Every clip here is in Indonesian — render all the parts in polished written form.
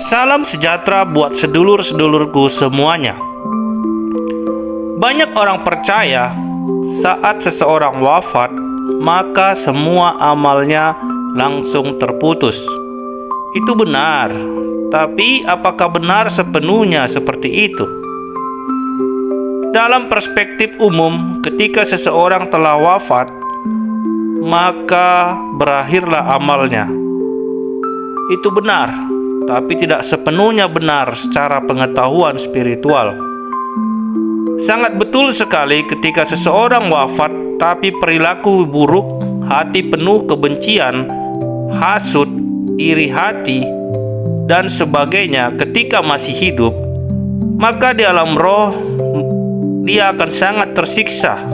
Salam sejahtera buat sedulur-sedulurku semuanya. Banyak orang percaya saat seseorang wafat, maka semua amalnya langsung terputus. Itu benar, tapi apakah benar sepenuhnya seperti itu? Dalam perspektif umum, ketika seseorang telah wafat, maka berakhirlah amalnya. Itu benar, tapi tidak sepenuhnya benar secara pengetahuan spiritual. Sangat betul sekali ketika seseorang wafat, tapi perilaku buruk, hati penuh kebencian, hasut, iri hati, dan sebagainya ketika masih hidup, maka di alam roh dia akan sangat tersiksa.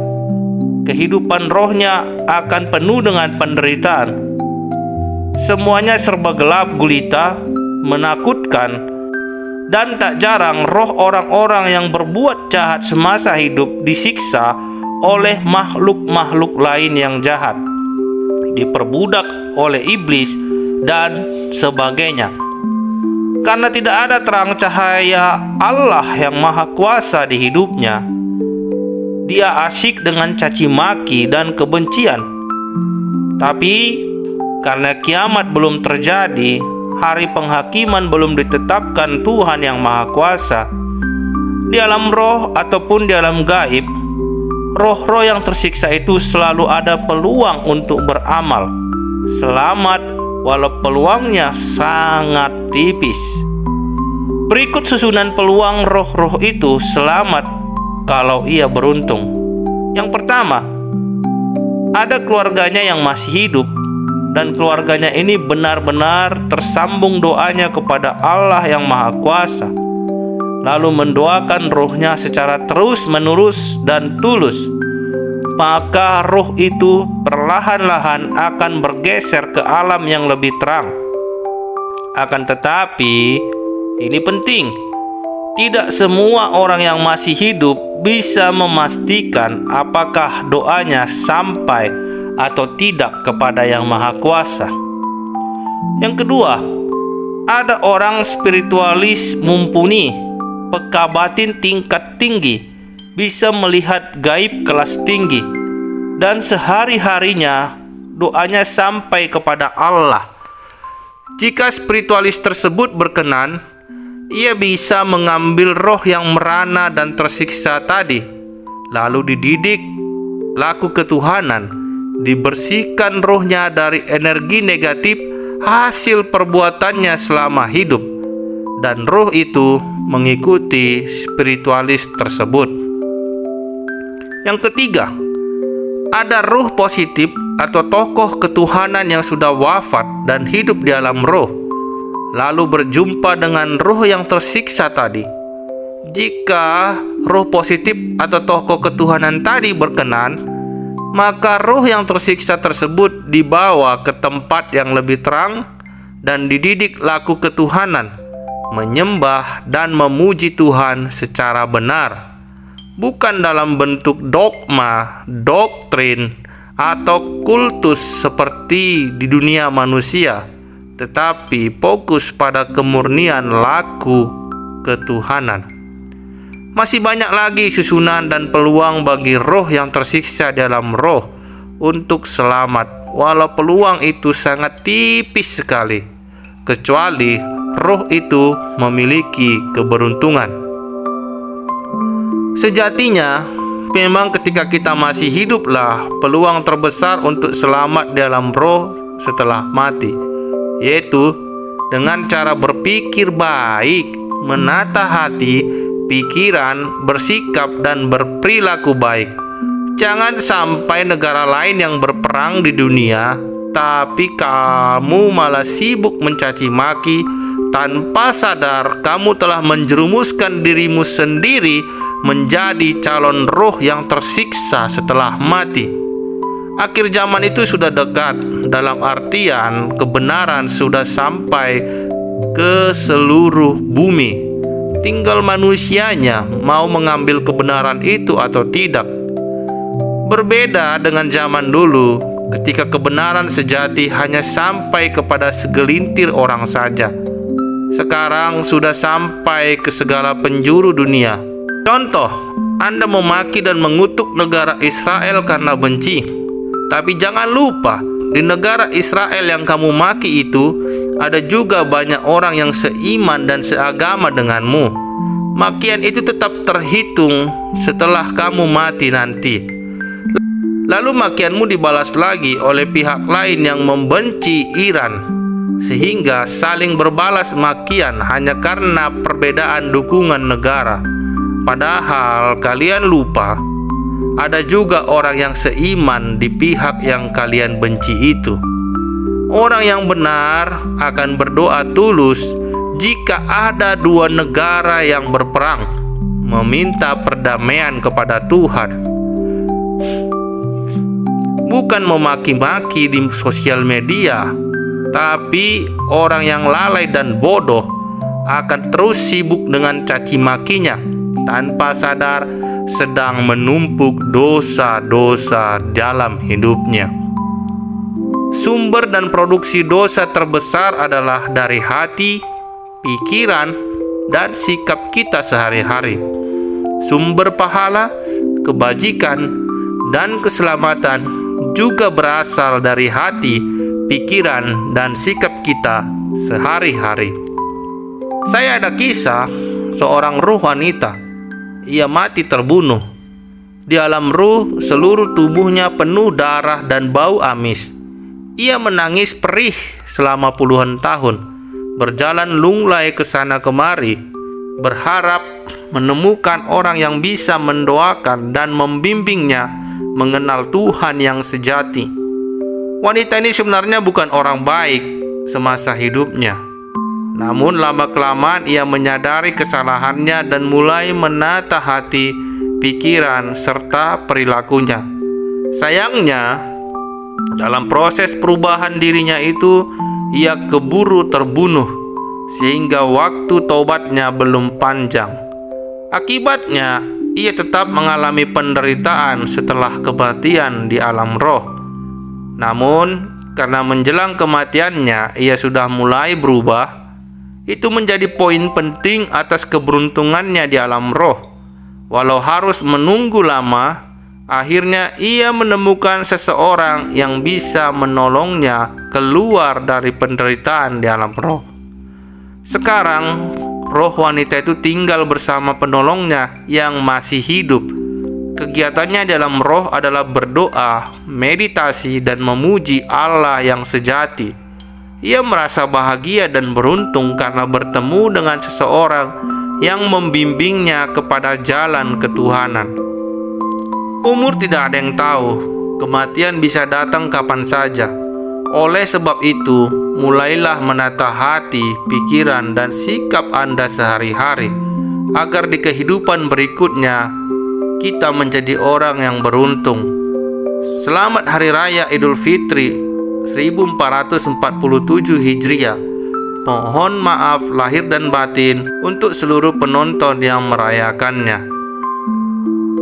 Kehidupan rohnya akan penuh dengan penderitaan. Semuanya serba gelap gulita, menakutkan, dan tak jarang roh orang-orang yang berbuat jahat semasa hidup disiksa oleh makhluk-makhluk lain yang jahat, diperbudak oleh iblis dan sebagainya. Karena tidak ada terang cahaya Allah yang maha kuasa di hidupnya, dia asyik dengan caci maki dan kebencian. Tapi karena kiamat belum terjadi, hari penghakiman belum ditetapkan Tuhan yang Maha Kuasa, di alam roh ataupun di alam gaib, roh-roh yang tersiksa itu selalu ada peluang untuk beramal, selamat walau peluangnya sangat tipis. Berikut susunan peluang roh-roh itu selamat kalau ia beruntung. Yang pertama, ada keluarganya yang masih hidup, dan keluarganya ini benar-benar tersambung doanya kepada Allah yang Maha Kuasa, lalu mendoakan rohnya secara terus-menerus dan tulus. Maka roh itu perlahan-lahan akan bergeser ke alam yang lebih terang. Akan tetapi, ini penting, tidak semua orang yang masih hidup bisa memastikan apakah doanya sampai atau tidak kepada yang Maha Kuasa. Yang kedua, ada orang spiritualis mumpuni, peka batin tingkat tinggi, bisa melihat gaib kelas tinggi, dan sehari-harinya doanya sampai kepada Allah. Jika spiritualis tersebut berkenan, ia bisa mengambil roh yang merana dan tersiksa tadi, lalu dididik laku ketuhanan, dibersihkan rohnya dari energi negatif hasil perbuatannya selama hidup, dan roh itu mengikuti spiritualis tersebut. Yang ketiga, ada roh positif atau tokoh ketuhanan yang sudah wafat dan hidup di alam roh, lalu berjumpa dengan roh yang tersiksa tadi. Jika roh positif atau tokoh ketuhanan tadi berkenan, maka roh yang tersiksa tersebut dibawa ke tempat yang lebih terang dan dididik laku ketuhanan, menyembah dan memuji Tuhan secara benar, bukan dalam bentuk dogma, doktrin, atau kultus seperti di dunia manusia, tetapi fokus pada kemurnian laku ketuhanan. Masih banyak lagi susunan dan peluang bagi roh yang tersiksa dalam roh untuk selamat, walau peluang itu sangat tipis sekali, kecuali roh itu memiliki keberuntungan. Sejatinya, memang ketika kita masih hiduplah peluang terbesar untuk selamat dalam roh setelah mati, yaitu dengan cara berpikir baik, menata hati, pikiran, bersikap, dan berperilaku baik. Jangan sampai negara lain yang berperang di dunia, tapi kamu malah sibuk mencaci maki. Tanpa sadar, kamu telah menjerumuskan dirimu sendiri menjadi calon roh yang tersiksa setelah mati. Akhir zaman itu sudah dekat, dalam artian kebenaran sudah sampai ke seluruh bumi. Tinggal manusianya mau mengambil kebenaran itu atau tidak. Berbeda dengan zaman dulu, ketika kebenaran sejati hanya sampai kepada segelintir orang saja. sekarang sudah sampai ke segala penjuru dunia. Contoh, Anda memaki dan mengutuk negara Israel karena benci. Tapi jangan lupa, di negara Israel yang kamu maki itu, ada juga banyak orang yang seiman dan seagama denganmu. Makian itu tetap terhitung setelah kamu mati nanti. Lalu makianmu dibalas lagi oleh pihak lain yang membenci Iran, sehingga saling berbalas makian hanya karena perbedaan dukungan negara. Padahal kalian lupa, ada juga orang yang seiman di pihak yang kalian benci itu. Orang yang benar akan berdoa tulus jika ada dua negara yang berperang, meminta perdamaian kepada Tuhan. Bukan memaki-maki di sosial media, tapi orang yang lalai dan bodoh akan terus sibuk dengan caci makinya tanpa sadar sedang menumpuk dosa-dosa dalam hidupnya. Sumber dan produksi dosa terbesar adalah dari hati, pikiran, dan sikap kita sehari-hari. Sumber pahala, kebajikan, dan keselamatan juga berasal dari hati, pikiran, dan sikap kita sehari-hari. Saya ada kisah seorang ruh wanita. Ia mati terbunuh. Di alam ruh, seluruh tubuhnya penuh darah dan bau amis. Ia menangis perih selama puluhan tahun, berjalan lunglai ke sana kemari, berharap menemukan orang yang bisa mendoakan dan membimbingnya mengenal Tuhan yang sejati. Wanita ini sebenarnya bukan orang baik semasa hidupnya. Namun lama-kelamaan ia menyadari kesalahannya dan mulai menata hati, pikiran, serta perilakunya. Sayangnya, dalam proses perubahan dirinya itu, ia keburu terbunuh, sehingga waktu taubatnya belum panjang. Akibatnya, ia tetap mengalami penderitaan setelah kematian di alam roh. Namun, karena menjelang kematiannya, ia sudah mulai berubah. Itu menjadi poin penting atas keberuntungannya di alam roh. Walau harus menunggu lama, akhirnya ia menemukan seseorang yang bisa menolongnya keluar dari penderitaan di alam roh. Sekarang, roh wanita itu tinggal bersama penolongnya yang masih hidup. Kegiatannya dalam roh adalah berdoa, meditasi, dan memuji Allah yang sejati. Ia merasa bahagia dan beruntung karena bertemu dengan seseorang yang membimbingnya kepada jalan ketuhanan. Umur tidak ada yang tahu, kematian bisa datang kapan saja. Oleh sebab itu, mulailah menata hati, pikiran, dan sikap Anda sehari-hari, agar di kehidupan berikutnya, kita menjadi orang yang beruntung. Selamat Hari Raya Idul Fitri 1447 Hijriah. Mohon maaf lahir dan batin untuk seluruh penonton yang merayakannya.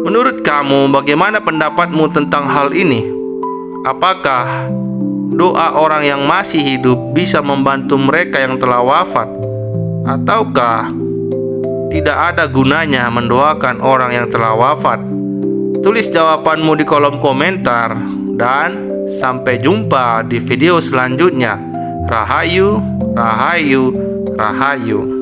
Menurut kamu, bagaimana pendapatmu tentang hal ini? Apakah doa orang yang masih hidup bisa membantu mereka yang telah wafat? Ataukah tidak ada gunanya mendoakan orang yang telah wafat? Tulis jawabanmu di kolom komentar, dan sampai jumpa di video selanjutnya. Rahayu, rahayu, rahayu.